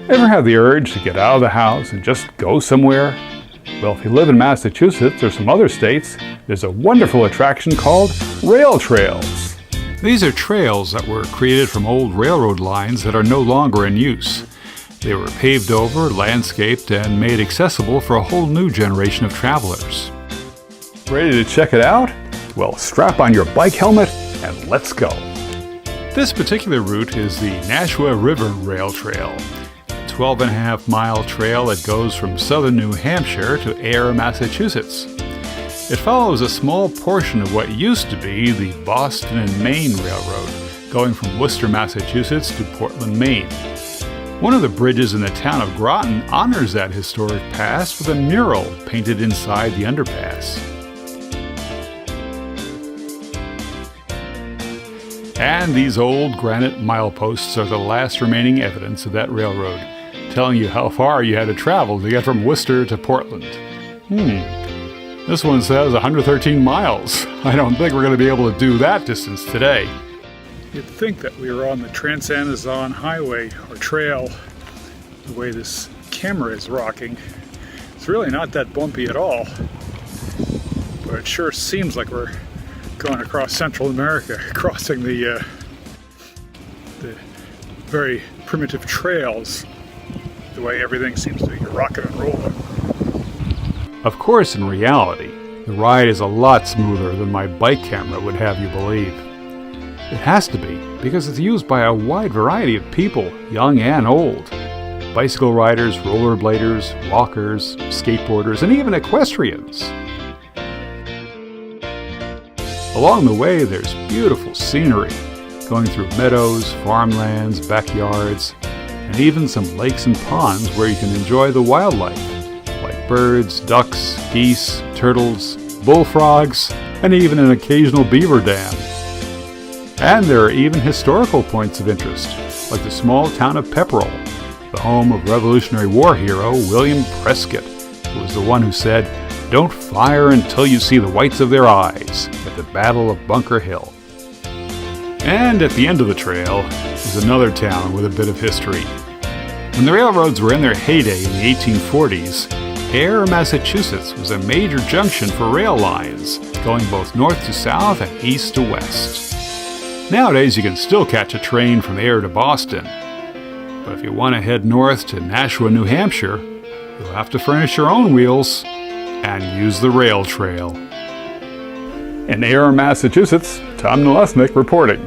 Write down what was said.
Ever have the urge to get out of the house and just go somewhere? Well, if you live in Massachusetts or some other states, there's a wonderful attraction called rail trails. These are trails that were created from old railroad lines that are no longer in use. They were paved over, landscaped, and made accessible for a whole new generation of travelers. Ready to check it out? Well, strap on your bike helmet and let's go. This particular route is the Nashua River Rail Trail, a 12.5-mile trail that goes from southern New Hampshire to Ayer, Massachusetts. It follows a small portion of what used to be the Boston and Maine Railroad, going from Worcester, Massachusetts to Portland, Maine. One of the bridges in the town of Groton honors that historic past with a mural painted inside the underpass. And these old granite mileposts are the last remaining evidence of that railroad, telling you how far you had to travel to get from Worcester to Portland. This one says 113 miles. I don't think we're going to be able to do that distance today. You'd think that we were on the Trans-Amazon Highway or trail, the way this camera is rocking. It's really not that bumpy at all, but it sure seems like we're going across Central America, crossing the very primitive trails, the way everything seems to be rocking and rolling. Of course, in reality, the ride is a lot smoother than my bike camera would have you believe. It has to be, because it's used by a wide variety of people, young and old. Bicycle riders, rollerbladers, walkers, skateboarders, and even equestrians. Along the way, there's beautiful scenery, going through meadows, farmlands, backyards, and even some lakes and ponds where you can enjoy the wildlife, like birds, ducks, geese, turtles, bullfrogs, and even an occasional beaver dam. And there are even historical points of interest, like the small town of Pepperell, the home of Revolutionary War hero William Prescott, who was the one who said, "Don't fire until you see the whites of their eyes," at the Battle of Bunker Hill. And at the end of the trail is another town with a bit of history. When the railroads were in their heyday in the 1840s, Ayer, Massachusetts was a major junction for rail lines, going both north to south and east to west. Nowadays you can still catch a train from Ayer to Boston, but if you want to head north to Nashua, New Hampshire, you'll have to furnish your own wheels and use the rail trail. In Ayer, Massachusetts, Tom Nalesnik reporting.